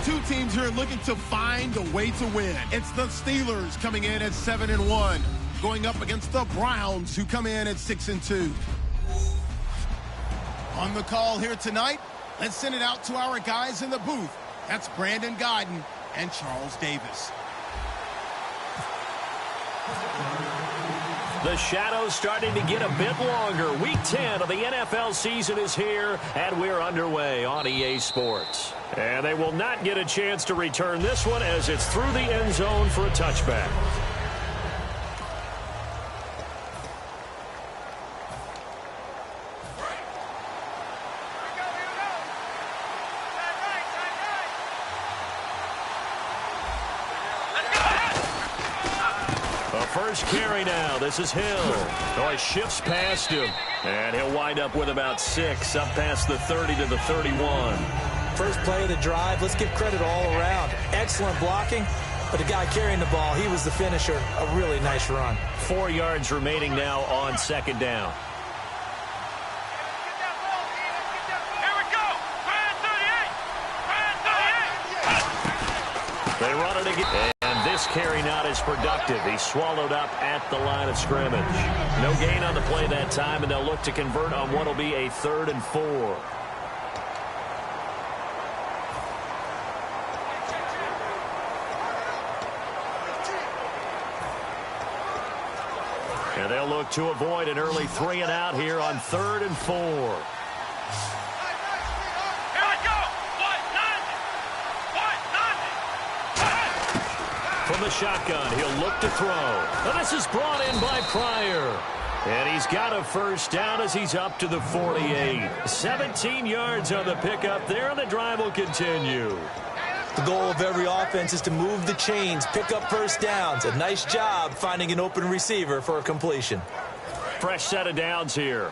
Two teams here looking to find a way to win. It's the Steelers coming in at 7-1, going up against the Browns, who come in at 6-2. On the call here tonight, let's send it out to our guys in the booth. That's Brandon Godden and Charles Davis. The shadow's starting to get a bit longer. Week 10 of the NFL season is here, and we're underway on EA Sports. And they will not get a chance to return this one as it's through the end zone for a touchback. First carry now. This is Hill. Oh, he shifts past him. And he'll wind up with about 6, up past the 30 to the 31. First play of the drive. Let's give credit all around. Excellent blocking. But the guy carrying the ball, he was the finisher. A really nice run. 4 yards remaining now on second down. They run it again. This carry not as productive. He's swallowed up at the line of scrimmage. No gain on the play that time, and they'll look to convert on what will be a 3rd and 4. And they'll look to avoid an early 3 and out here on 3rd and 4. From the shotgun, he'll look to throw. And this is brought in by Pryor. And he's got a first down as he's up to the 48. 17 yards on the pickup there, and the drive will continue. The goal of every offense is to move the chains, pick up first downs. A nice job finding an open receiver for a completion. Fresh set of downs here.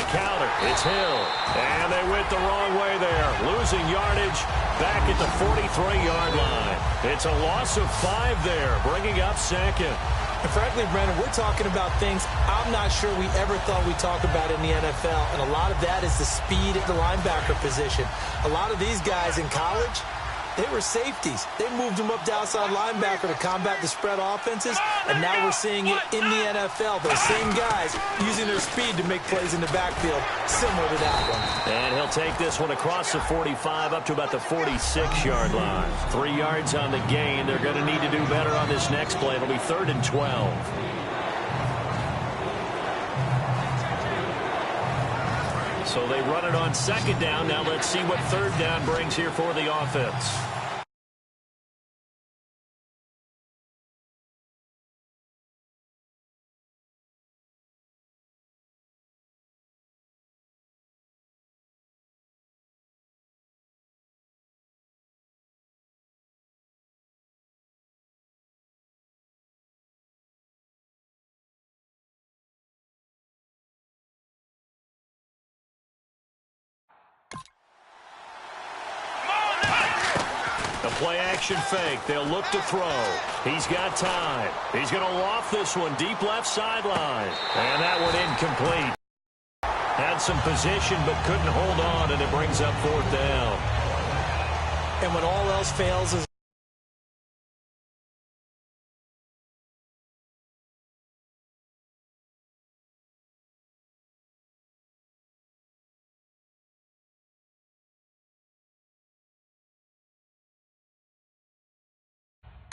Counter. It's Hill. And they went the wrong way there. Losing yardage back at the 43-yard line. It's a loss of 5 there, bringing up second. And frankly, Brandon, we're talking about things I'm not sure we ever thought we'd talk about in the NFL. And a lot of that is the speed at the linebacker position. A lot of these guys in college, they were safeties. They moved them up to outside linebacker to combat the spread offenses, and now we're seeing it in the NFL. Those same guys using their speed to make plays in the backfield, similar to that one. And he'll take this one across the 45 up to about the 46-yard line. 3 yards on the gain. They're going to need to do better on this next play. It'll be 3rd and 12. So they run it on second down. Now let's see what 3rd down brings here for the offense. The play-action fake. They'll look to throw. He's got time. He's going to loft this one deep left sideline. And that one incomplete. Had some position but couldn't hold on, and it brings up 4th down. And when all else fails is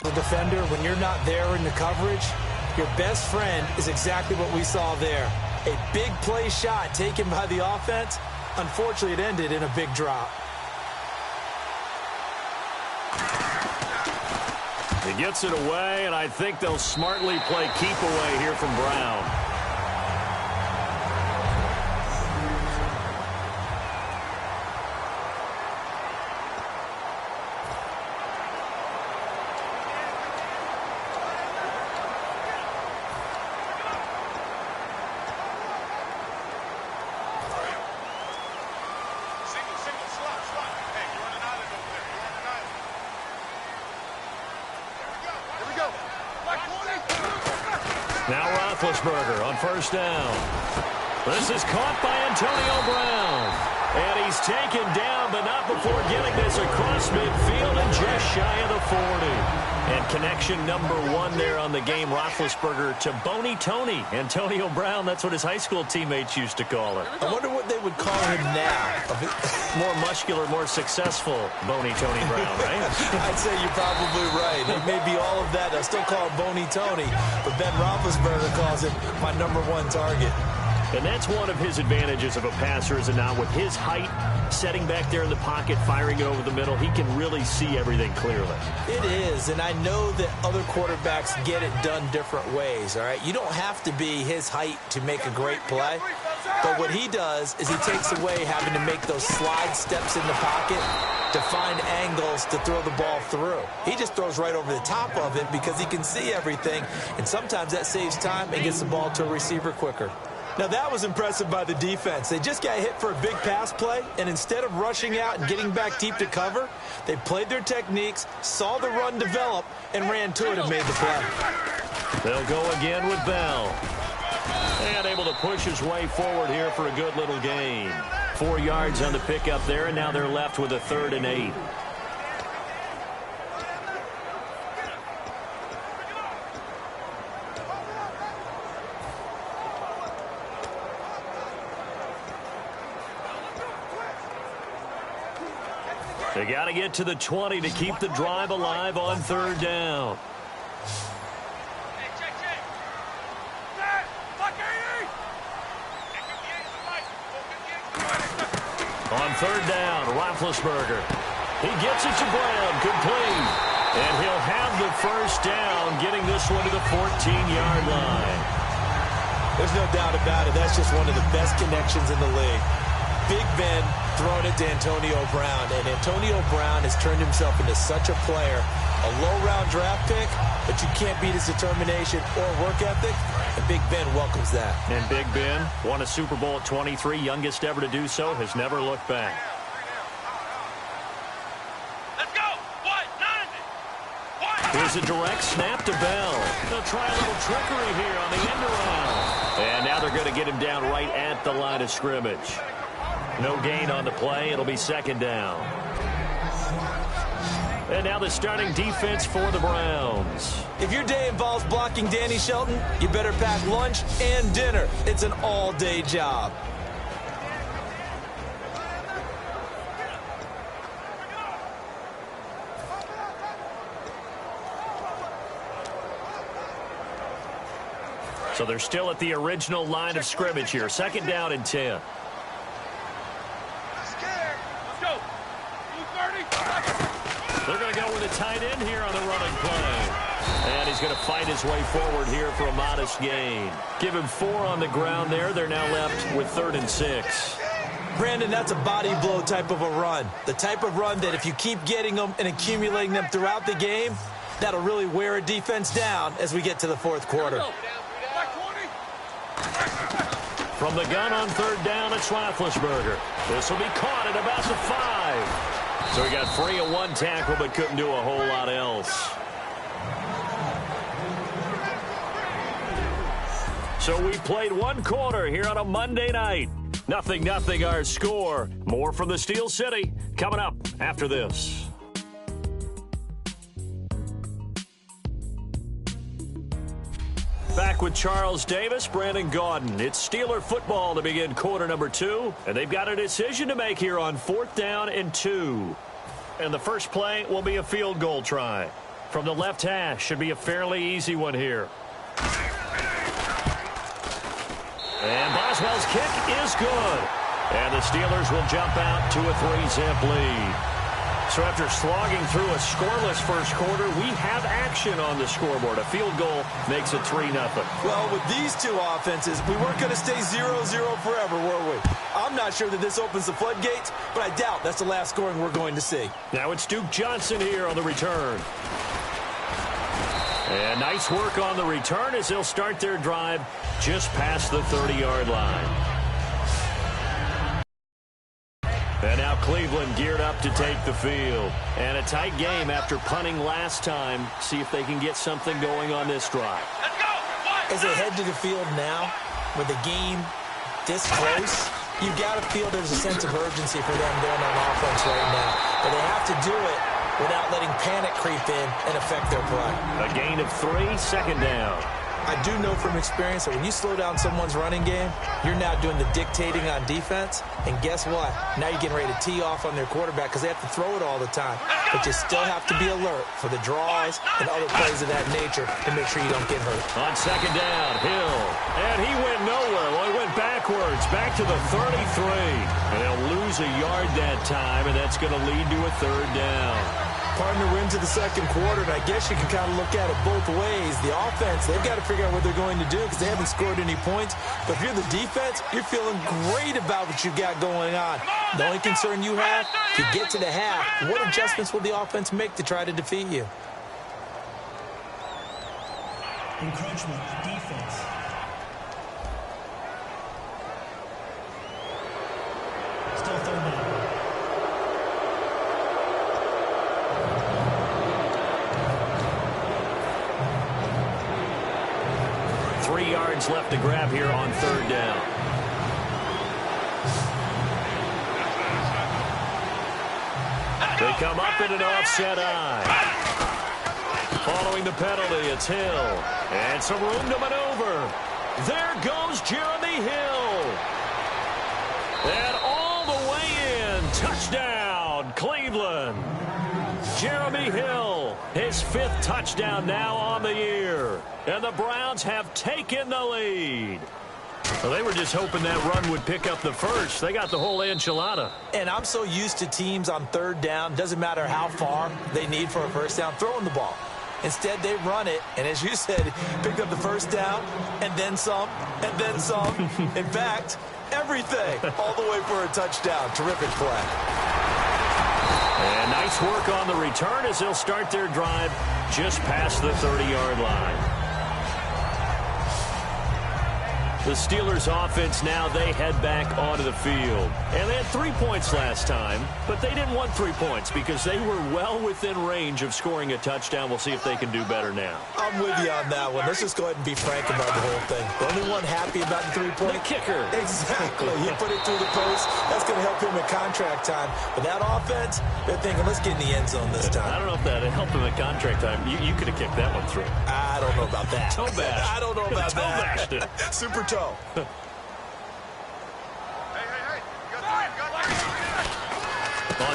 the defender, when you're not there in the coverage, your best friend is exactly what we saw there. A big play shot taken by the offense. Unfortunately, it ended in a big drop. He gets it away, and I think they'll smartly play keep away here from Brown. Now Roethlisberger on first down. This is caught by Antonio Brown. And he's taken down, but not before getting this across midfield and just shy of the 40. And connection number 1 there on the game, Roethlisberger to Boney Tony. Antonio Brown, that's what his high school teammates used to call it. I wonder what they would call him now. More muscular, more successful Boney Tony Brown, right? I'd say you're probably right. It may be all of that. I still call him Boney Tony, but Ben Roethlisberger calls it my number 1 target. And that's one of his advantages of a passer, is it not? With his height, setting back there in the pocket, firing it over the middle, he can really see everything clearly. It is, and I know that other quarterbacks get it done different ways, all right? You don't have to be his height to make a great play, but what he does is he takes away having to make those slide steps in the pocket to find angles to throw the ball through. He just throws right over the top of it because he can see everything, and sometimes that saves time and gets the ball to a receiver quicker. Now, that was impressive by the defense. They just got hit for a big pass play, and instead of rushing out and getting back deep to cover, they played their techniques, saw the run develop, and ran to it and made the play. They'll go again with Bell. And able to push his way forward here for a good little gain. 4 yards on the pickup there, and now they're left with a 3rd and 8. They got to get to the 20 to keep the drive alive on 3rd down. On 3rd down, Roethlisberger. He gets it to Brown, complete. And he'll have the first down, getting this one to the 14-yard line. There's no doubt about it. That's just one of the best connections in the league. Big Ben throwing it to Antonio Brown, and Antonio Brown has turned himself into such a player. A low-round draft pick, but you can't beat his determination or work ethic, and Big Ben welcomes that. And Big Ben won a Super Bowl at 23, youngest ever to do so, has never looked back. Let's go! What? 90! Here's a direct snap to Bell. They'll try a little trickery here on the end around. And now they're going to get him down right at the line of scrimmage. No gain on the play. It'll be 2nd down. And now the starting defense for the Browns. If your day involves blocking Danny Shelton, you better pack lunch and dinner. It's an all-day job. So they're still at the original line of scrimmage here. 2nd down and 10. They're going to go with a tight end here on the running play. And he's going to fight his way forward here for a modest gain. Give him 4 on the ground there. They're now left with 3rd and 6. Brandon, that's a body blow type of a run. The type of run that if you keep getting them and accumulating them throughout the game, that'll really wear a defense down as we get to the 4th quarter. From the gun on 3rd down, it's Roethlisberger. This will be caught at about the 5. So he got free of 1 tackle, but couldn't do a whole lot else. So we played 1 quarter here on a Monday night. 0-0 our score. More from the Steel City coming up after this. Back with Charles Davis, Brandon Gaudin. It's Steeler football to begin quarter number 2. And they've got a decision to make here on 4th down and 2. And the first play will be a field goal try. From the left hash, should be a fairly easy one here. And Boswell's kick is good. And the Steelers will jump out to a 3-zip lead. So after slogging through a scoreless first quarter, we have action on the scoreboard. A field goal makes it 3-0. Well, with these two offenses, we weren't going to stay 0-0 forever, were we? I'm not sure that this opens the floodgates, but I doubt that's the last scoring we're going to see. Now it's Duke Johnson here on the return. And nice work on the return as they'll start their drive just past the 30-yard line. And now Cleveland geared up to take the field. And a tight game after punting last time. See if they can get something going on this drive. Let's go! What? As they head to the field now, with the game this close, you've got to feel there's a sense of urgency for them going on offense right now. But they have to do it without letting panic creep in and affect their play. A gain of 3, second down. I do know from experience that when you slow down someone's running game, you're now doing the dictating on defense. And guess what? Now you're getting ready to tee off on their quarterback because they have to throw it all the time. But you still have to be alert for the draws and other plays of that nature to make sure you don't get hurt. On second down, Hill. And he went nowhere. Well, he went backwards, back to the 33. And they'll lose a yard that time, and that's going to lead to a third down. Partner, we're into the second quarter, and I guess you can kind of look at it both ways. The offense, they've got to figure out what they're going to do because they haven't scored any points. But if you're the defense, you're feeling great about what you've got going on. The only concern you have, if you get to the half, what adjustments will the offense make to try to defeat you? Encroachment, defense. Still third down. Yards left to grab here on third down. They come up in an offset eye. Following the penalty, it's Hill. And some room to maneuver. There goes Jeremy Hill. And all the way in. Touchdown, Cleveland. Jeremy Hill, his 5th touchdown now on the year. And the Browns have taken the lead. Well, they were just hoping that run would pick up the first. They got the whole enchilada. And I'm so used to teams on third down, doesn't matter how far they need for a first down, throwing the ball. Instead, they run it, and as you said, picked up the first down, and then some, and then some. In fact, everything, all the way for a touchdown. Terrific play. And nice work on the return as they'll start their drive just past the 30-yard line. The Steelers offense now, they head back onto the field. And they had 3 points last time, but they didn't want 3 points because they were well within range of scoring a touchdown. We'll see if they can do better now. I'm with you on that one. Let's just go ahead and be frank about the whole thing. The only one happy about the 3-point? The kicker. Exactly. He put it through the post. That's going to help him in contract time. But that offense, they're thinking, let's get in the end zone this time. I don't know if that helped him in contract time. You could have kicked that one through. I don't know about that. Toe bash. I don't know about Toe that. bashed it. Super toe. On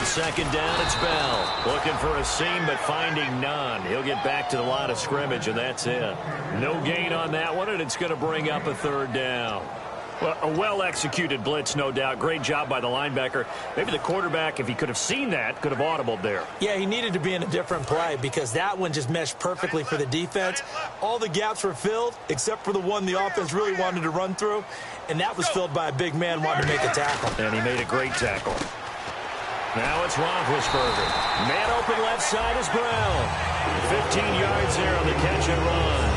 second down, it's Bell. Looking for a seam, but finding none. He'll get back to the line of scrimmage, and that's it. No gain on that one, and it's going to bring up a third down. Well, a well-executed blitz, no doubt. Great job by the linebacker. Maybe the quarterback, if he could have seen that, could have audibled there. Yeah, he needed to be in a different play because that one just meshed perfectly for the defense. All the gaps were filled except for the one the offense really wanted to run through, and that was filled by a big man wanting to make a tackle. And he made a great tackle. Now it's Roethlisberger. Man open left side is Brown. 15 yards there on the catch and run.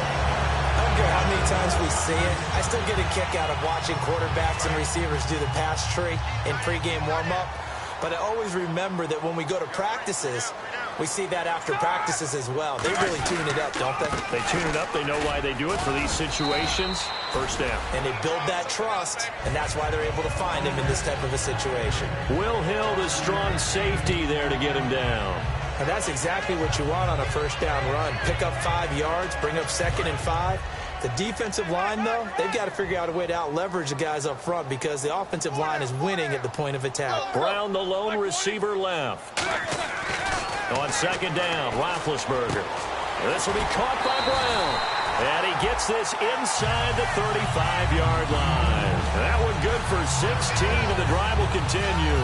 I don't care how many times we see it, I still get a kick out of watching quarterbacks and receivers do the pass tree in pregame warm-up. But I always remember that when we go to practices, we see that after practices as well. They really tune it up, don't they? They tune it up. They know why they do it for these situations. First down. And they build that trust, and that's why they're able to find him in this type of a situation. Will Hill, the strong safety there to get him down. And that's exactly what you want on a first down run. Pick up 5 yards, bring up 2nd and 5. The defensive line, though, they've got to figure out a way to out-leverage the guys up front because the offensive line is winning at the point of attack. Brown, the lone receiver left. On second down, Roethlisberger. This will be caught by Brown. And he gets this inside the 35-yard line. That one good for 16, and the drive will continue.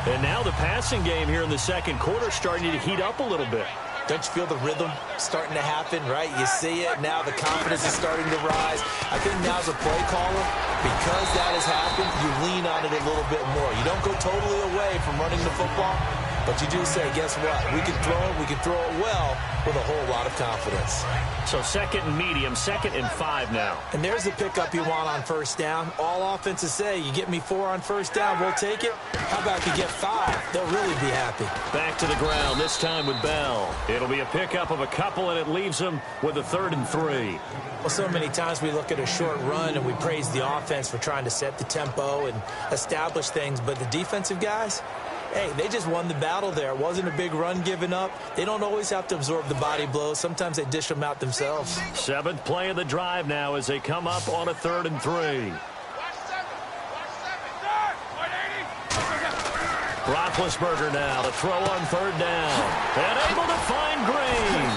And now the passing game here in the second quarter starting to heat up a little bit. Don't you feel the rhythm starting to happen, right? You see it. Now the confidence is starting to rise. I think now as a play caller, because that has happened, you lean on it a little bit more. You don't go totally away from running the football, But you do say, guess what? We can throw it. We can throw it well with a whole lot of confidence. So 2nd and medium, 2nd and 5 now. And there's the pickup you want on first down. All offenses say, you get me 4 on first down, we'll take it. How about you get 5? They'll really be happy. Back to the ground, this time with Bell. It'll be a pickup of a couple, and it leaves them with a 3rd and 3. Well, so many times we look at a short run and we praise the offense for trying to set the tempo and establish things. But the defensive guys, hey, they just won the battle there. It wasn't a big run given up. They don't always have to absorb the body blows. Sometimes they dish them out themselves. 7th play of the drive now as they come up on a 3rd and 3. Roethlisberger now to throw on 3rd down. And able to find Green.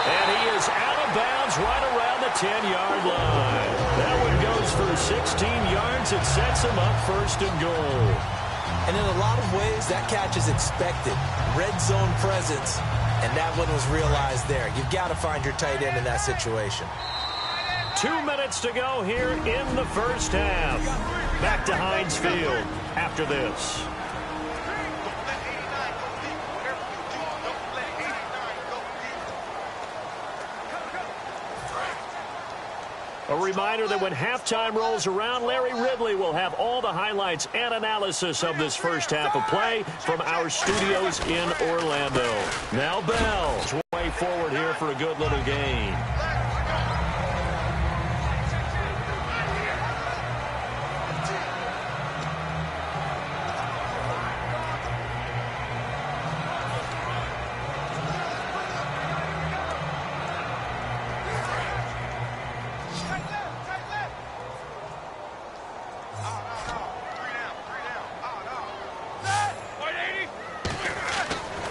And he is out of bounds right around the 10-yard line. That one goes for 16 yards. It sets him up 1st and goal. And in a lot of ways, that catch is expected. Red zone presence, and that one was realized there. You've got to find your tight end in that situation. 2 minutes to go here in the first half. Back to Heinz Field after this. A reminder that when halftime rolls around, Larry Ridley will have all the highlights and analysis of this first half of play from our studios in Orlando. Now Bell's way forward here for a good little gain.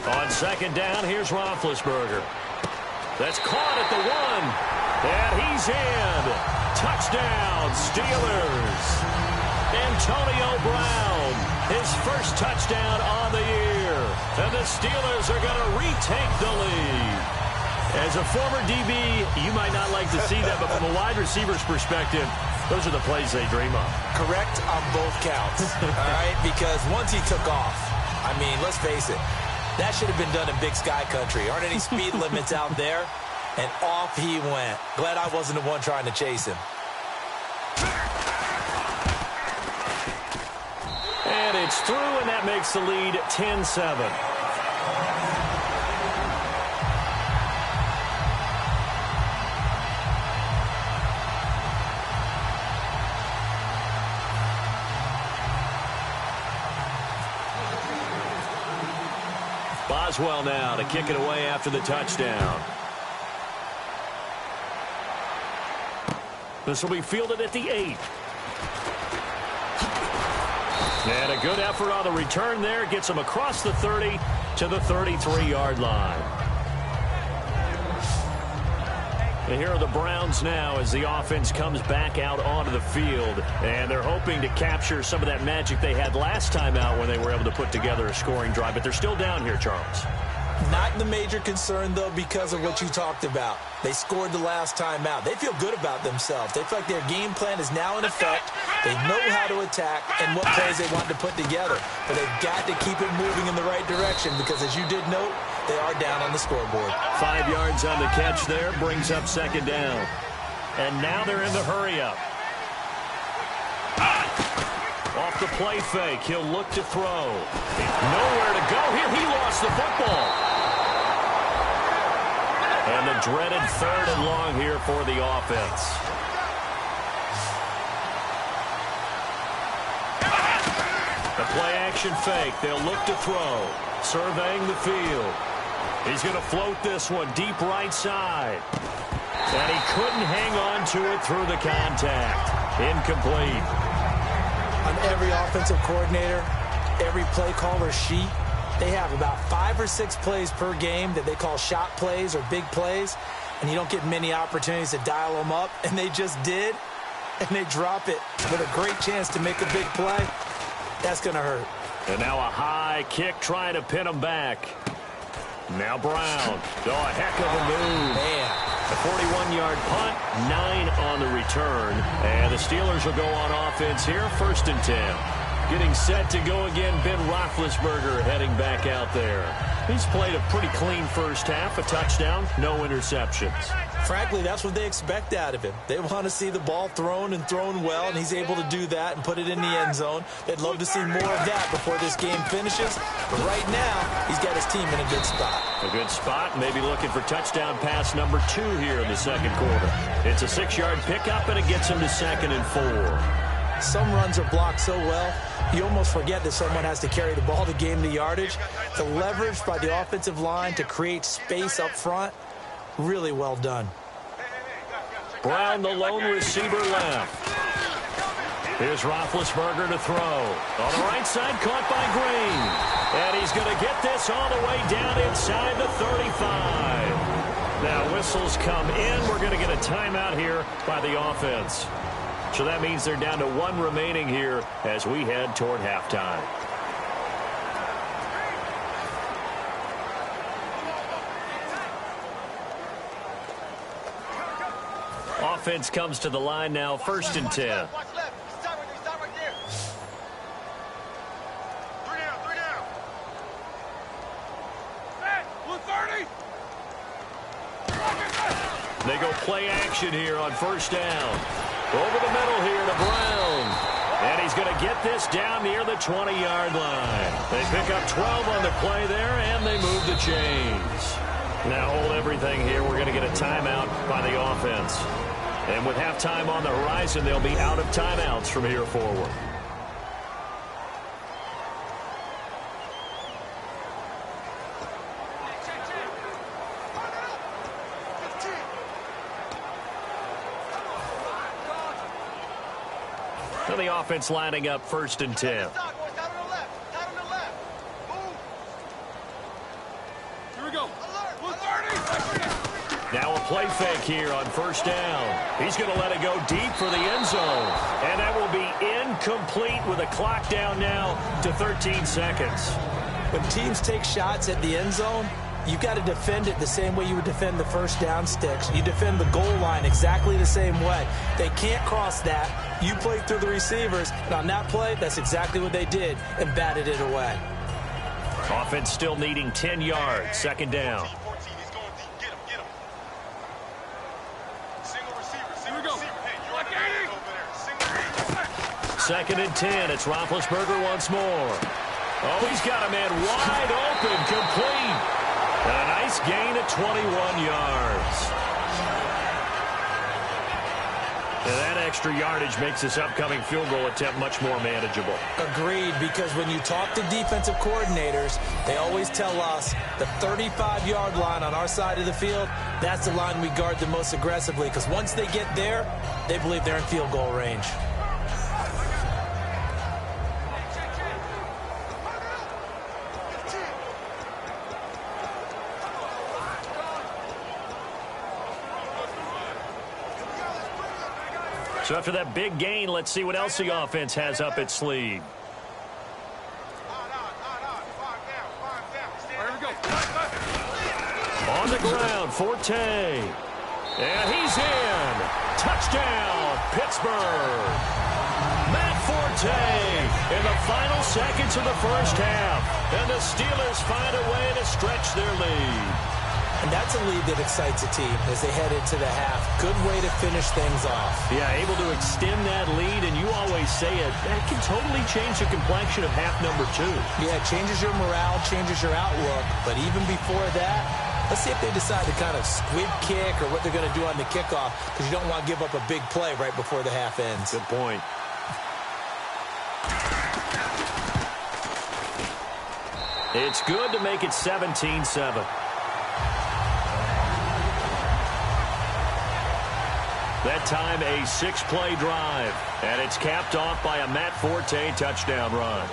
On 2nd down, here's Roethlisberger. That's caught at the 1. And he's in. Touchdown, Steelers. Antonio Brown, his first touchdown on the year. And the Steelers are going to retake the lead. As a former DB, you might not like to see that, but from a wide receiver's perspective, those are the plays they dream of. Correct on both counts, all right? Because once he took off, I mean, let's face it, that should have been done in Big Sky Country. Aren't any speed limits out there? And off he went. Glad I wasn't the one trying to chase him. And it's through, and that makes the lead 10-7. Boswell now to kick it away after the touchdown. This will be fielded at the 8. And a good effort on the return there. Gets him across the 30 to the 33-yard line. And here are the Browns now as the offense comes back out onto the field. And they're hoping to capture some of that magic they had last time out when they were able to put together a scoring drive. But they're still down here, Charles. Not the major concern, though, because of what you talked about. They scored the last time out. They feel good about themselves. They feel like their game plan is now in effect. They know how to attack and what plays they want to put together. But they've got to keep it moving in the right direction because, as you did note, they are down on the scoreboard. 5 yards on the catch there brings up 2nd down. And now they're in the hurry-up. Off the play fake, he'll look to throw. Nowhere to go here. He lost the football. And the dreaded 3rd and long here for the offense. The play-action fake. They'll look to throw. Surveying the field. He's going to float this one deep right side. And he couldn't hang on to it through the contact. Incomplete. On every offensive coordinator, every play caller sheet, they have about 5 or 6 plays per game that they call shot plays or big plays, and you don't get many opportunities to dial them up, and they just did, and they drop it with a great chance to make a big play. That's going to hurt. And now a high kick trying to pin him back. Now Brown. Oh, a heck of a move. Man. A 41-yard punt, 9 on the return. And the Steelers will go on offense here, 1st and 10. Getting set to go again, Ben Roethlisberger heading back out there. He's played a pretty clean first half, a touchdown, no interceptions. Frankly, that's what they expect out of him. They want to see the ball thrown and thrown well, and he's able to do that and put it in the end zone. They'd love to see more of that before this game finishes. But right now, he's got his team in a good spot. A good spot, maybe looking for touchdown pass number 2 here in the second quarter. It's a 6-yard pickup, and it gets him to 2nd and 4. Some runs are blocked so well, you almost forget that someone has to carry the ball to gain the yardage. The leverage by the offensive line to create space up front, really well done. Brown, the lone receiver left. Here's Roethlisberger to throw. On the right side, caught by Green. And he's going to get this all the way down inside the 35. Now whistles come in. We're going to get a timeout here by the offense. So that means they're down to 1 remaining here as we head toward halftime. Offense comes to the line now, 1st and 10. They go play action here on 1st down. Over the middle here to Brown. And he's going to get this down near the 20-yard line. They pick up 12 on the play there, and they move the chains. Now hold everything here. We're going to get a timeout by the offense. And with halftime on the horizon, they'll be out of timeouts from here forward. So the offense lining up 1st and 10. Now a play fake here on 1st down. He's going to let it go deep for the end zone. And that will be incomplete with a clock down now to 13 seconds. When teams take shots at the end zone, you've got to defend it the same way you would defend the 1st down sticks. You defend the goal line exactly the same way. They can't cross that. You play through the receivers. And on that play, that's exactly what they did and batted it away. Offense still needing 10 yards. 2nd down. 2nd and 10. It's Roethlisberger once more. Oh, he's got a man wide open, complete. And a nice gain of 21 yards. And that extra yardage makes this upcoming field goal attempt much more manageable. Agreed, because when you talk to defensive coordinators, they always tell us the 35-yard line on our side of the field, that's the line we guard the most aggressively, because once they get there, they believe they're in field goal range. So after that big gain, let's see what else the offense has up its sleeve. On the ground, Forte. And he's in. Touchdown, Pittsburgh. Matt Forte in the final seconds of the first half. And the Steelers find a way to stretch their lead. And that's a lead that excites a team as they head into the half. Good way to finish things off. Yeah, able to extend that lead, and you always say it, that can totally change the complexion of half number 2. Yeah, it changes your morale, changes your outlook. But even before that, let's see if they decide to kind of squib kick or what they're going to do on the kickoff, because you don't want to give up a big play right before the half ends. Good point. It's good to make it 17-7. That time a 6-play drive, and it's capped off by a Matt Forte touchdown run.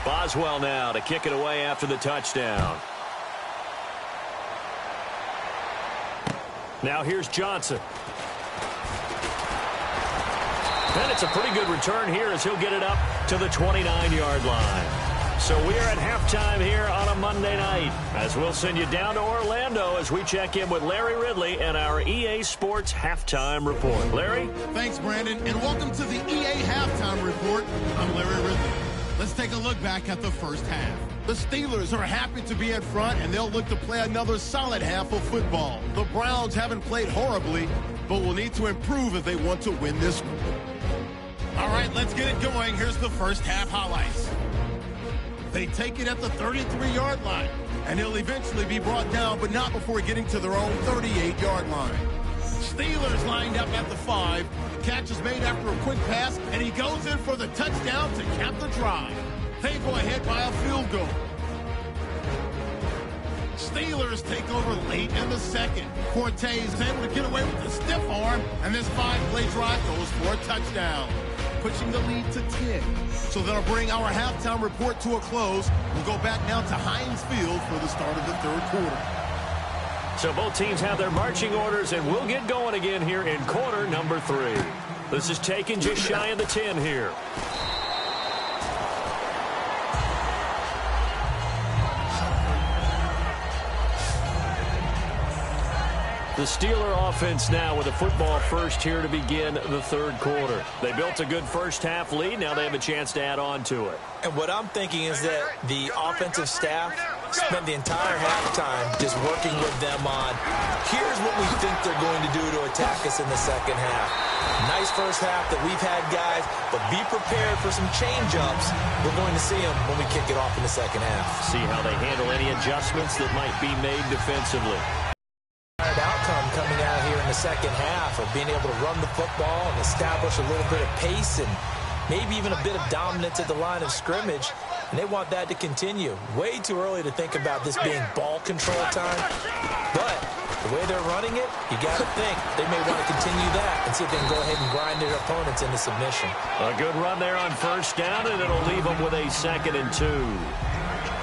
Boswell now to kick it away after the touchdown. Now here's Johnson. And it's a pretty good return here as he'll get it up to the 29-yard line. So we are at halftime here on a a Monday night, as we'll send you down to Orlando as we check in with Larry Ridley and our EA Sports Halftime Report. Larry? Thanks, Brandon, and welcome to the EA Halftime Report. I'm Larry Ridley. Let's take a look back at the first half. The Steelers are happy to be in front, and they'll look to play another solid half of football. The Browns haven't played horribly, but will need to improve if they want to win this one. All right, let's get it going. Here's the first half highlights. They take it at the 33-yard line, and he'll eventually be brought down, but not before getting to their own 38-yard line. Steelers lined up at the 5. Catch is made after a quick pass, and he goes in for the touchdown to cap the drive. They go ahead by a field goal. Steelers take over late in the second. Cortez is able to get away with a stiff arm, and this 5-play drive goes for a touchdown, pushing the lead to 10. So that'll bring our halftime report to a close. We'll go back now to Heinz Field for the start of the third quarter. So both teams have their marching orders, and we'll get going again here in quarter number 3. This is taken just shy of the 10 here. The Steeler offense now with a football first here to begin the third quarter. They built a good first half lead. Now they have a chance to add on to it. And what I'm thinking is that the offensive staff spent the entire halftime just working with them on, here's what we think they're going to do to attack us in the second half. Nice first half that we've had, guys, but be prepared for some change-ups. We're going to see them when we kick it off in the second half. See how they handle any adjustments that might be made defensively. Outcome coming out here in the second half of being able to run the football and establish a little bit of pace and maybe even a bit of dominance at the line of scrimmage, and they want that to continue. Way too early to think about this being ball control time, but the way they're running it, you got to think they may want to continue that and see if they can go ahead and grind their opponents into submission. A good run there on first down, and it'll leave them with a 2nd and 2.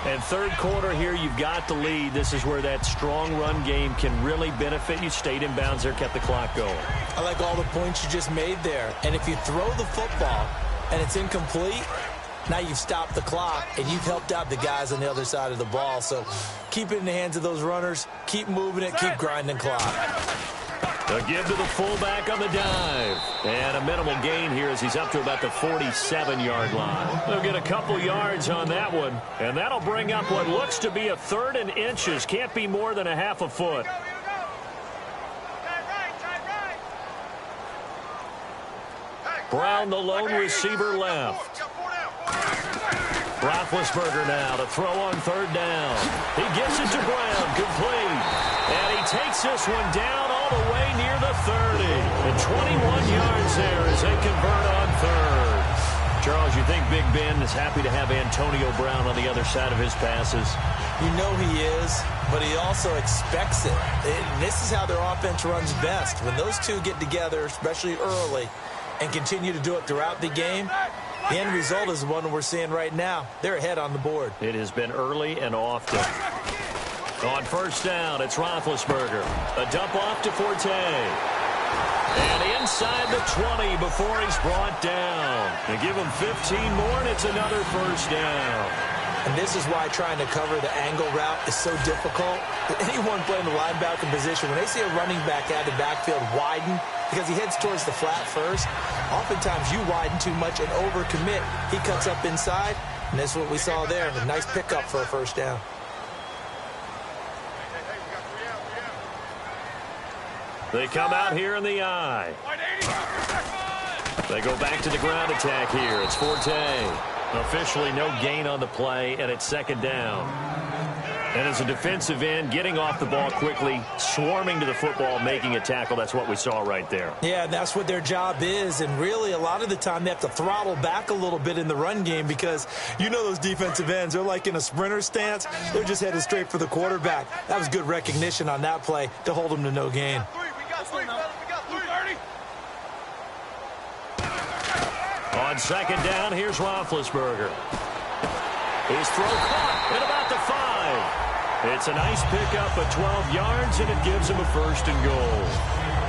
And third quarter here, you've got the lead. This is where that strong run game can really benefit you. Stayed in bounds there, kept the clock going. I like all the points you just made there. And if you throw the football and it's incomplete, now you've stopped the clock and you've helped out the guys on the other side of the ball. So keep it in the hands of those runners. Keep moving it. Keep grinding clock. A give to the fullback on the dive. And a minimal gain here as he's up to about the 47-yard line. They'll get a couple yards on that one. And that'll bring up what looks to be a 3rd and inches. Can't be more than a half a foot. Brown, the lone receiver, left. Roethlisberger now to throw on 3rd down. He gets it to Brown, complete. And he takes this one down all the way near the 30. And 21 yards there as they convert on 3rd. Charles, you think Big Ben is happy to have Antonio Brown on the other side of his passes? You know he is, but he also expects it. This is how their offense runs best. When those two get together, especially early, and continue to do it throughout the game, the end result is the one we're seeing right now. They're ahead on the board. It has been early and often. On first down, it's Roethlisberger. A dump off to Forte. And inside the 20 before he's brought down. They give him 15 more, and it's another first down. And this is why trying to cover the angle route is so difficult. Anyone playing the linebacker position, when they see a running back out of the backfield widen, because he heads towards the flat first, oftentimes you widen too much and overcommit. He cuts up inside, and that's what we saw there. A nice pickup for a first down. They come out here in the eye. They go back to the ground attack here. It's Forte. Officially no gain on the play, and it's 2nd down. And as a defensive end, getting off the ball quickly, swarming to the football, making a tackle, that's what we saw right there. Yeah, that's what their job is, and really a lot of the time they have to throttle back a little bit in the run game because you know those defensive ends, they're like in a sprinter stance. They're just headed straight for the quarterback. That was good recognition on that play to hold them to no gain. On 2nd down, here's Roethlisberger. His throw caught at about the 5. It's a nice pickup of 12 yards, and it gives him a 1st and goal.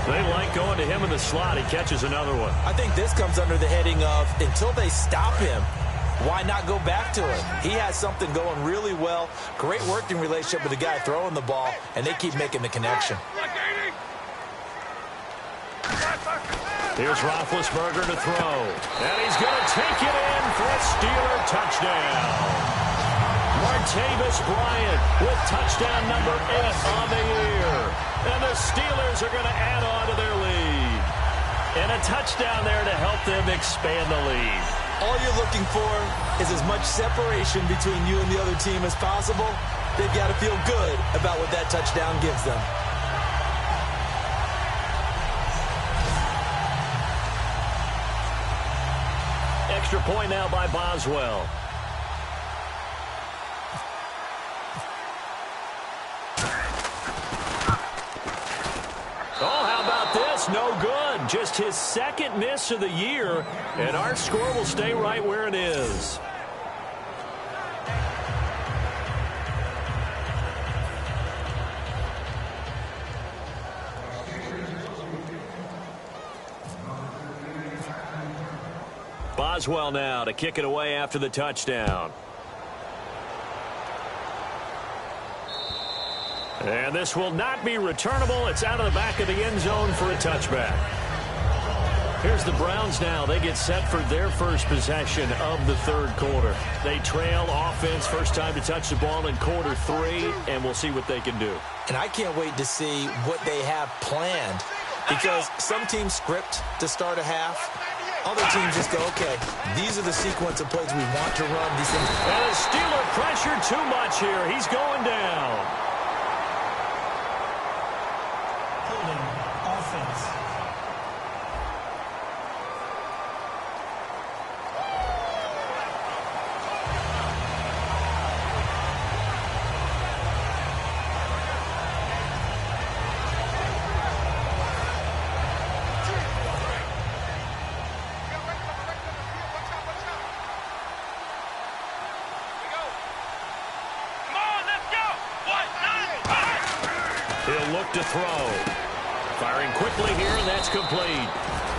They like going to him in the slot. He catches another one. I think this comes under the heading of until they stop him, why not go back to it? He has something going really well. Great working relationship with the guy throwing the ball, and they keep making the connection. Here's Roethlisberger to throw. And he's going to take it in for a Steeler touchdown. Martavis Bryant with touchdown number 8 on the year. And the Steelers are going to add on to their lead. And a touchdown there to help them expand the lead. All you're looking for is as much separation between you and the other team as possible. They've got to feel good about what that touchdown gives them. Extra point now by Boswell. Oh, how about this? No good. Just his second miss of the year, and our score will stay right where it is. Boswell now to kick it away after the touchdown. And this will not be returnable. It's out of the back of the end zone for a touchback. Here's the Browns now. They get set for their first possession of the third quarter. They trail offense, first time to touch the ball in quarter 3, and we'll see what they can do. And I can't wait to see what they have planned, because some teams script to start a half. Other teams just go, okay, these are the sequence of plays we want to run. These things. And the Steeler pressure too much here. He's going down. Offense. He'll look to throw. Firing quickly here, and that's complete.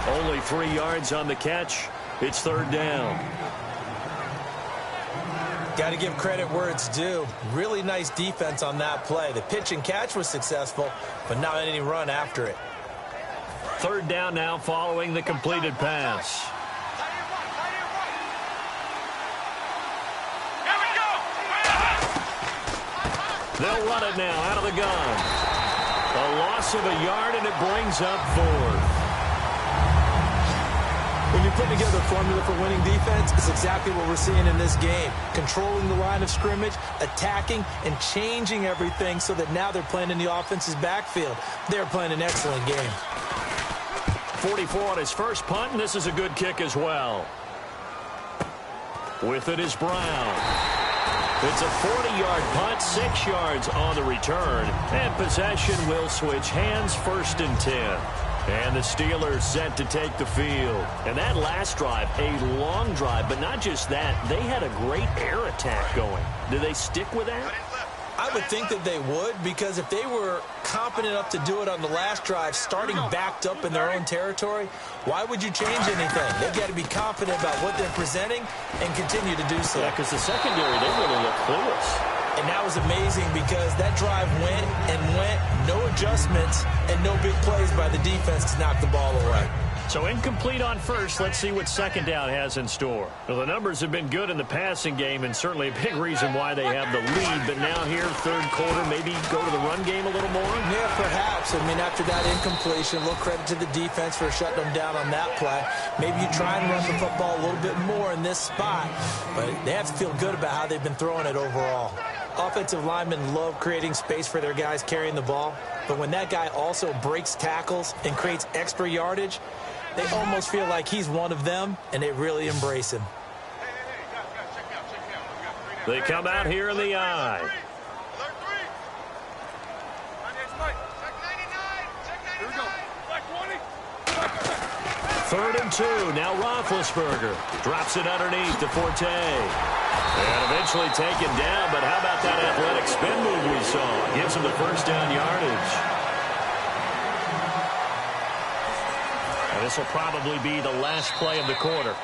Only 3 yards on the catch. It's third down. Got to give credit where it's due. Really nice defense on that play. The pitch and catch was successful, but not any run after it. Third down now following the completed pass. They'll run it now out of the gun. A loss of a yard, and it brings up 4th. When you put together a formula for winning defense, it's exactly what we're seeing in this game. Controlling the line of scrimmage, attacking, and changing everything so that now they're playing in the offense's backfield. They're playing an excellent game. 44 on his first punt, and this is a good kick as well. With it is Brown. It's a 40-yard punt, 6 yards on the return, and possession will switch hands, 1st and 10. And the Steelers set to take the field. And that last drive, a long drive, but not just that, they had a great air attack going. Do they stick with that? I would think that they would, because if they were competent enough to do it on the last drive, starting backed up in their own territory, why would you change anything? They've got to be confident about what they're presenting and continue to do so. Yeah, because the secondary, they really look clueless. And that was amazing because that drive went and went, no adjustments, and no big plays by the defense to knock the ball away. So incomplete on first. Let's see what second down has in store. Well, the numbers have been good in the passing game, and certainly a big reason why they have the lead. But now here, third quarter, maybe go to the run game a little more? Yeah, perhaps. I mean, after that incompletion, a little credit to the defense for shutting them down on that play. Maybe you try and run the football a little bit more in this spot, but they have to feel good about how they've been throwing it overall. Offensive linemen love creating space for their guys carrying the ball, but when that guy also breaks tackles and creates extra yardage, they almost feel like he's one of them, and they really embrace him. They come out here in the eye. Third and 2. Now Roethlisberger drops it underneath to Forte. And eventually taken down, but how about that athletic spin move we saw? Gives him the first down yardage. And this will probably be the last play of the quarter.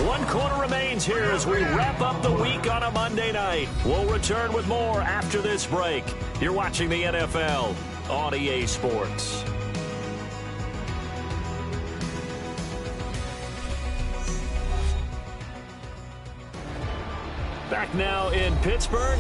1 quarter remains here as we wrap up the week on a Monday night. We'll return with more after this break. You're watching the NFL on EA Sports. Back now in Pittsburgh.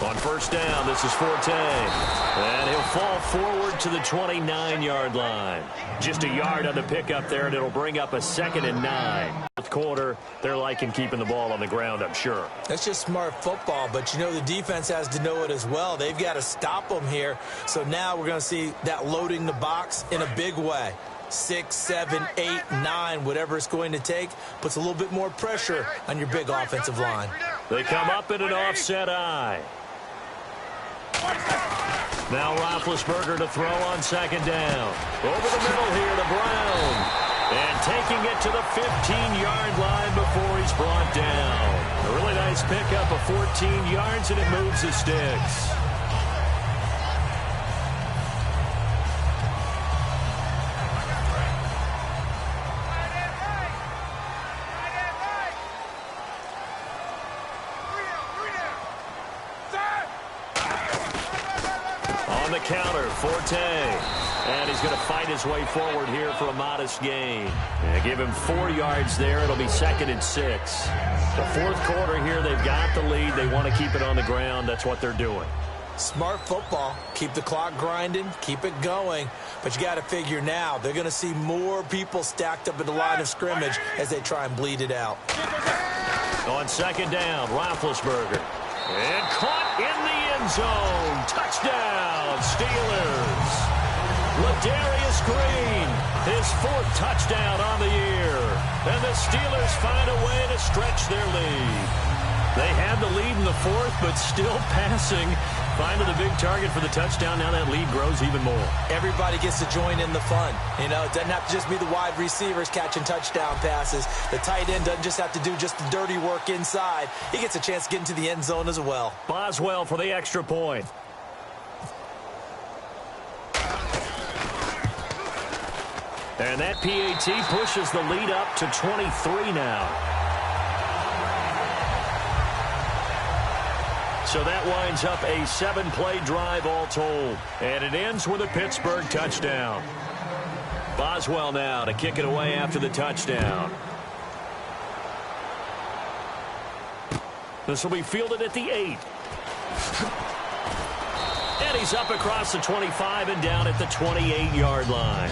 On first down, this is Forte. And he'll fall forward to the 29-yard line. Just a yard on the pickup there, and it'll bring up a 2nd and 9. Fourth quarter, they're liking keeping the ball on the ground, I'm sure. That's just smart football, but you know the defense has to know it as well. They've got to stop them here. So now we're going to see that loading the box in a big way. 6, 7, 8, 9, whatever it's going to take, puts a little bit more pressure on your big offensive line. They come up in an offset eye. Now Roethlisberger to throw on 2nd down. Over the middle here to Brown. And taking it to the 15-yard line before he's brought down. A really nice pickup of 14 yards, and it moves the sticks. Counter, Forte, and he's going to fight his way forward here for a modest gain. And give him 4 yards there. It'll be 2nd and 6. The fourth quarter here, they've got the lead. They want to keep it on the ground. That's what they're doing. Smart football. Keep the clock grinding. Keep it going. But you got to figure now, they're going to see more people stacked up in the line of scrimmage as they try and bleed it out. On 2nd down, Roethlisberger. And caught in the end zone. Touchdown, Steelers. Ladarius Green, his 4th touchdown on the year. And the Steelers find a way to stretch their lead. They had the lead in the 4th, but still passing. Finding the big target for the touchdown. Now that lead grows even more. Everybody gets to join in the fun. You know, it doesn't have to just be the wide receivers catching touchdown passes. The tight end doesn't just have to do just the dirty work inside. He gets a chance to get into the end zone as well. Boswell for the extra point. And that PAT pushes the lead up to 23 now. So that winds up a 7-play drive all told. And it ends with a Pittsburgh touchdown. Boswell now to kick it away after the touchdown. This will be fielded at the 8. And he's up across the 25 and down at the 28-yard line.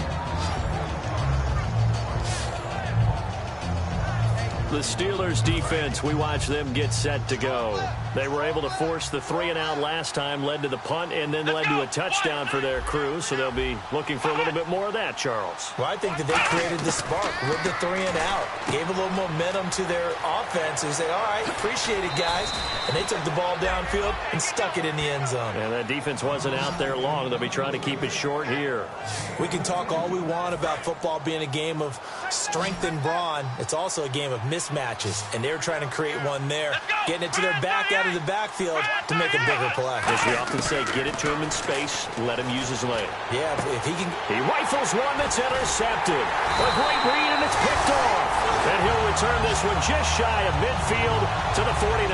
The Steelers defense, we watch them get set to go. They were able to force the 3-and-out last time, led to the punt, and then led to a touchdown for their crew. So they'll be looking for a little bit more of that, Charles. Well, I think that they created the spark with the 3-and-out. Gave a little momentum to their offense. They say, all right, appreciate it, guys. And they took the ball downfield and stuck it in the end zone. And that defense wasn't out there long. They'll be trying to keep it short here. We can talk all we want about football being a game of strength and brawn. It's also a game of mismatches, and they're trying to create one there, getting it to their back out of the backfield to make a bigger play. As we often say, get it to him in space, let him use his leg. Yeah, if he can. He rifles one that's intercepted. A great read, and it's picked off. And he'll return this one just shy of midfield to the 49.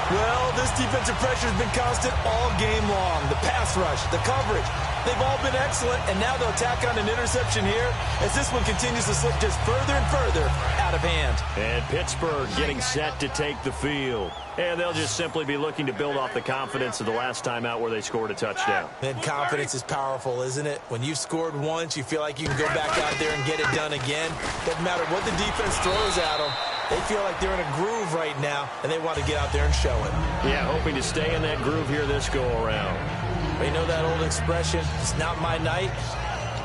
Well, this defensive pressure has been constant all game long. The pass rush, the coverage, they've all been excellent, and now they'll tack on an interception here as this one continues to slip just further and further out of hand. And Pittsburgh getting set to take the field. And they'll just simply be looking to build off the confidence of the last time out where they scored a touchdown. And confidence is powerful, isn't it? When you've scored once, you feel like you can go back out there and get it done again. Doesn't matter what the defense throws at them. They feel like they're in a groove right now, and they want to get out there and show it. Yeah, hoping to stay in that groove here this go-around. But you know that old expression, it's not my night?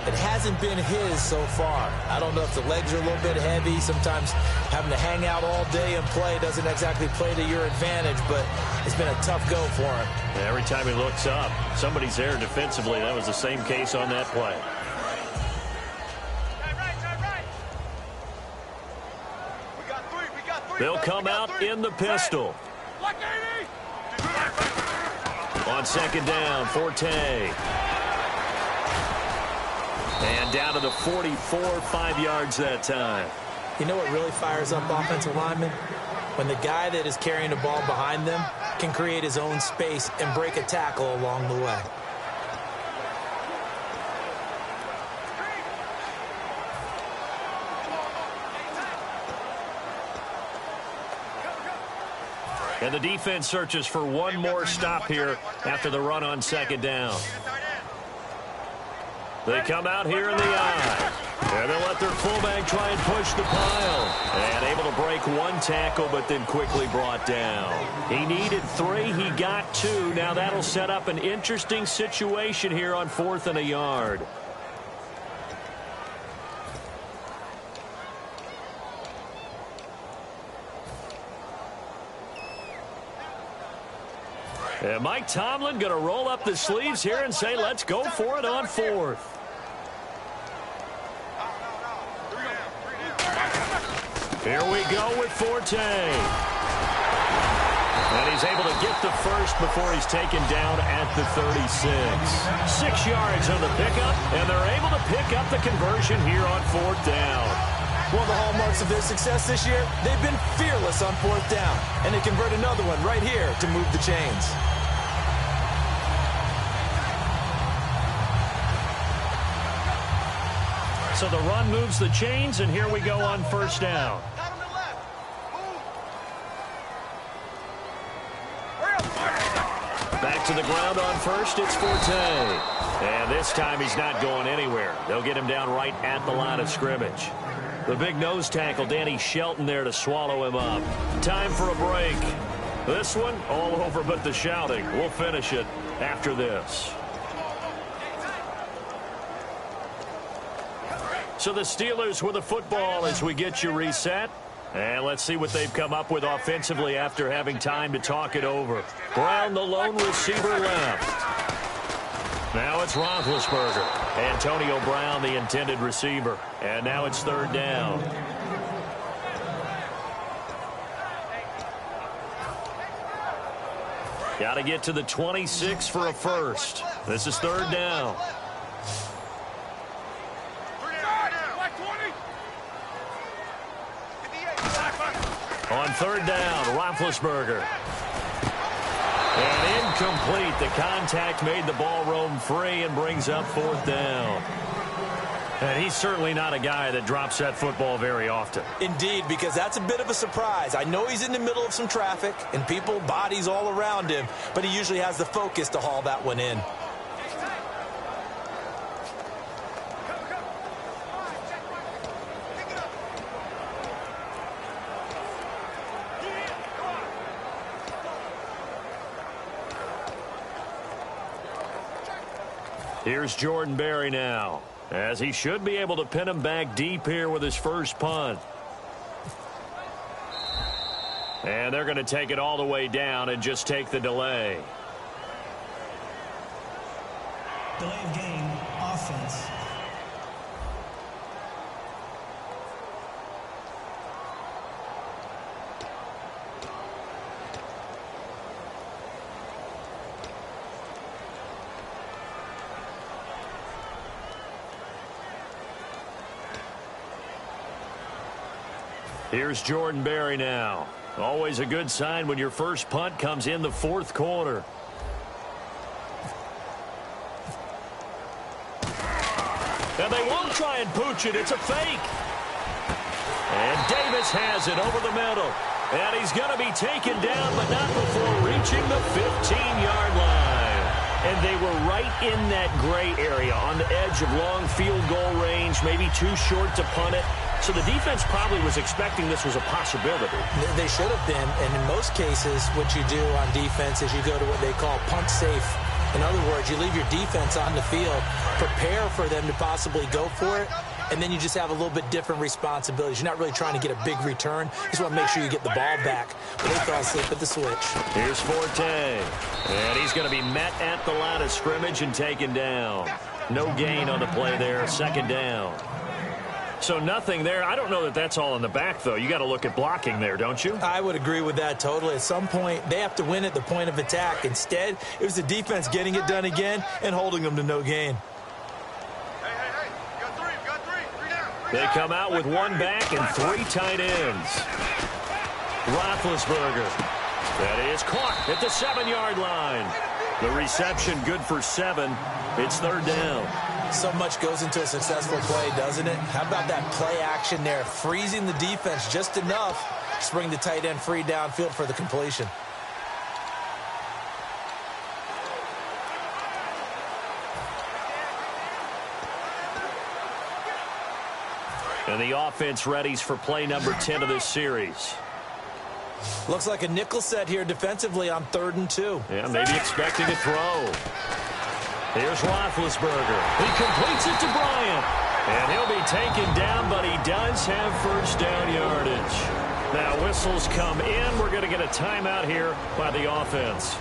It hasn't been his so far. I don't know if the legs are a little bit heavy. Sometimes having to hang out all day and play doesn't exactly play to your advantage, but it's been a tough go for him. Every time he looks up, somebody's there defensively. That was the same case on that play. They'll come out in the pistol. On second down, Forte. And down to the 44, 5 yards that time. You know what really fires up offensive linemen? When the guy that is carrying the ball behind them can create his own space and break a tackle along the way. And the defense searches for one more stop here after the run on second down. They come out here in the eye. And they'll let their fullback try and push the pile. And able to break one tackle, but then quickly brought down. He needed 3. He got 2. Now that'll set up an interesting situation here on 4th and a yard. And Mike Tomlin going to roll up the sleeves here and say, let's go for it on 4th. Here we go with Forte. And he's able to get the first before he's taken down at the 36. 6 yards on the pickup, and they're able to pick up the conversion here on 4th down. One of the hallmarks of their success this year, they've been fearless on 4th down. And they convert another one right here to move the chains. So the run moves the chains, and here we go on 1st down. Back to the ground on 1st, it's Forte. And this time he's not going anywhere. They'll get him down right at the line of scrimmage. The big nose tackle, Danny Shelton, there to swallow him up. Time for a break. This one, all over but the shouting. We'll finish it after this. So the Steelers with the football as we get you reset. And let's see what they've come up with offensively after having time to talk it over. Brown, the lone receiver, left. Now it's Roethlisberger. Antonio Brown, the intended receiver. And now it's 3rd down. Got to get to the 26 for a first. This is 3rd down. On 3rd down, Roethlisberger. And incomplete. The contact made the ball roam free and brings up 4th down. And he's certainly not a guy that drops that football very often. Indeed, because that's a bit of a surprise. I know he's in the middle of some traffic and people, bodies all around him, but he usually has the focus to haul that one in. Here's Jordan Berry now, as he should be able to pin him back deep here with his first punt. And they're going to take it all the way down and just take the delay. Delay of game, offense. Here's Jordan Berry now. Always a good sign when your first punt comes in the 4th quarter. And they won't try and pooch it. It's a fake. And Davis has it over the middle. And he's going to be taken down, but not before reaching the 15-yard line. And they were right in that gray area on the edge of long field goal range, maybe too short to punt it. So the defense probably was expecting this was a possibility. They should have been, and in most cases, what you do on defense is you go to what they call punt safe. In other words, you leave your defense on the field, prepare for them to possibly go for it, and then you just have a little bit different responsibilities. You're not really trying to get a big return. You just want to make sure you get the ball back. But they fell asleep at the switch. Here's Forte. And he's going to be met at the line of scrimmage and taken down. No gain on the play there, 2nd down. So nothing there. I don't know that that's all in the back, though. You got to look at blocking there, don't you? I would agree with that totally. At some point, they have to win at the point of attack. Instead, it was the defense getting it done again and holding them to no gain. Hey, you got three. Three down. They come out with one back and 3 tight ends. Roethlisberger. That is caught at the 7-yard line. The reception good for 7. It's 3rd down. So much goes into a successful play, doesn't it? How about that play action there? Freezing the defense just enough to bring the tight end free downfield for the completion. And the offense readies for play number 10 of this series. Looks like a nickel set here defensively on 3rd and 2. Yeah, maybe expecting a throw. Here's Roethlisberger. He completes it to Bryant. And he'll be taken down, but he does have first down yardage. Now whistles come in. We're going to get a timeout here by the offense.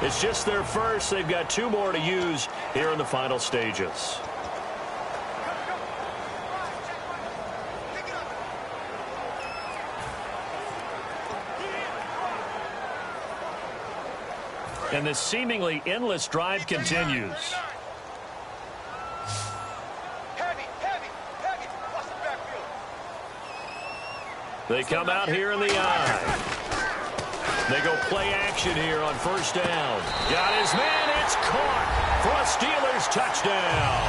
It's just their first. They've got 2 more to use here in the final stages. And this seemingly endless drive continues. Heavy. Watch the backfield. They come out here in the eye. They go play action here on first down. Got his man. It's caught for a Steelers touchdown.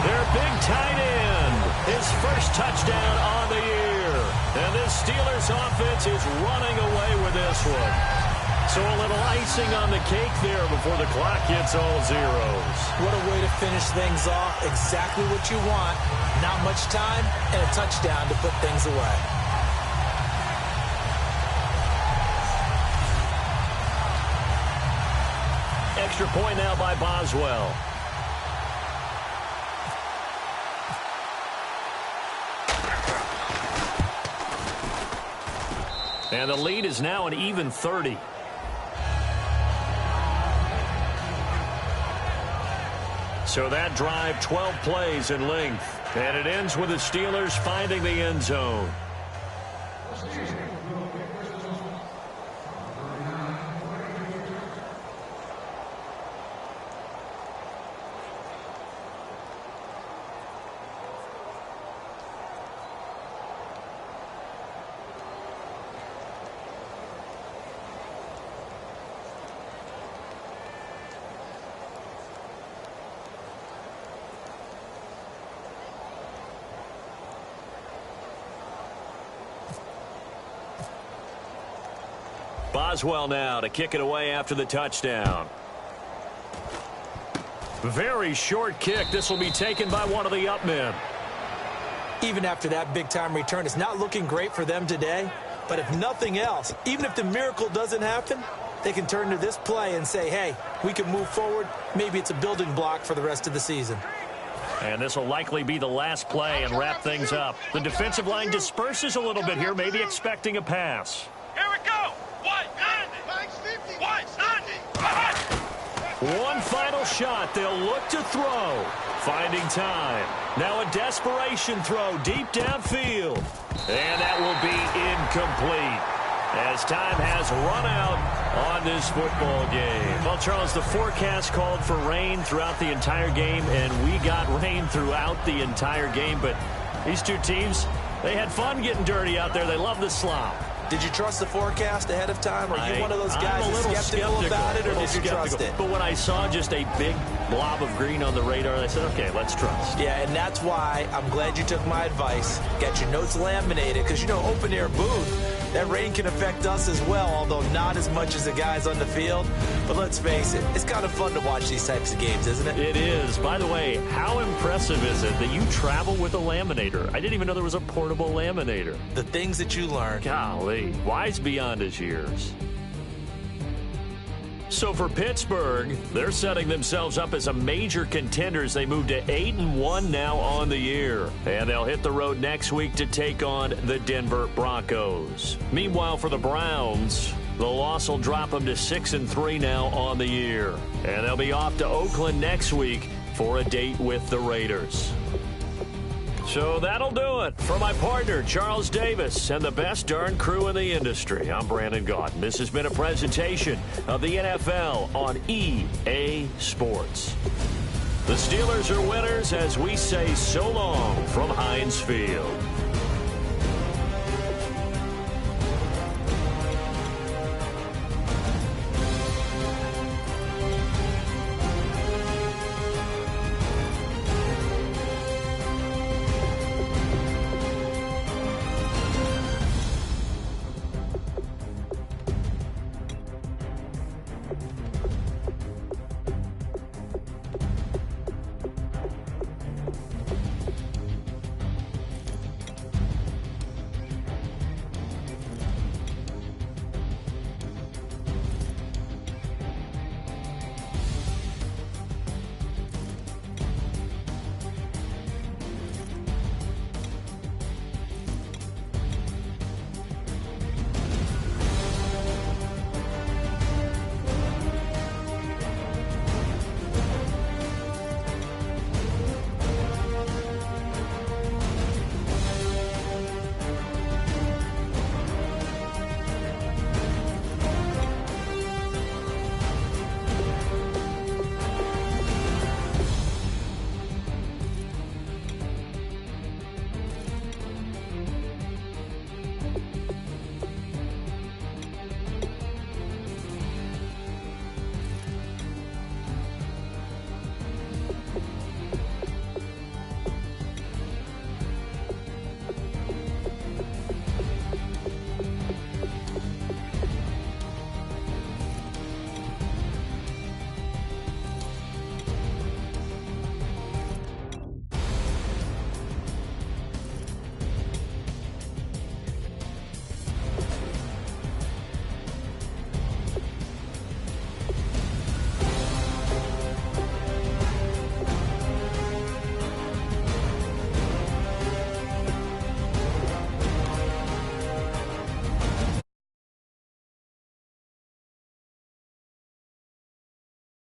Their big tight end. His first touchdown on the year. And this Steelers offense is running away with this one. So a little icing on the cake there before the clock hits all zeros. What a way to finish things off. Exactly what you want. Not much time and a touchdown to put things away. Extra point now by Boswell. And the lead is now an even 30. So that drive, 12 plays in length. And it ends with the Steelers finding the end zone. Boswell now to kick it away after the touchdown. Very short kick. This will be taken by one of the up men. Even after that big-time return, it's not looking great for them today. But if nothing else, even if the miracle doesn't happen, they can turn to this play and say, hey, we can move forward. Maybe it's a building block for the rest of the season. And this will likely be the last play and wrap things up. The defensive line disperses a little bit here, maybe expecting a pass. Here we go. 190. 190. One final shot. They'll look to throw. Finding time. Now a desperation throw deep downfield. And that will be incomplete as time has run out on this football game. Well, Charles, the forecast called for rain throughout the entire game, and we got rain throughout the entire game. But these two teams, they had fun getting dirty out there. They love the slop. Did you trust the forecast ahead of time? Are you one of those guys that's skeptical about it, or did you trust it? But when I saw just a big blob of green on the radar, I said, okay, let's trust. Yeah, and that's why I'm glad you took my advice. Get your notes laminated, because, you know, open-air booth, that rain can affect us as well, although not as much as the guys on the field. But let's face it, it's kind of fun to watch these types of games, isn't it? It is. By the way, how impressive is it that you travel with a laminator? I didn't even know there was a portable laminator. The things that you learn. Golly, wise beyond his years. So for Pittsburgh, they're setting themselves up as a major contender as they move to 8-1 now on the year. And they'll hit the road next week to take on the Denver Broncos. Meanwhile, for the Browns, the loss will drop them to 6-3 now on the year. And they'll be off to Oakland next week for a date with the Raiders. So that'll do it. For my partner, Charles Davis, and the best darn crew in the industry, I'm Brandon Gaudin. This has been a presentation of the NFL on EA Sports. The Steelers are winners as we say so long from Heinz Field.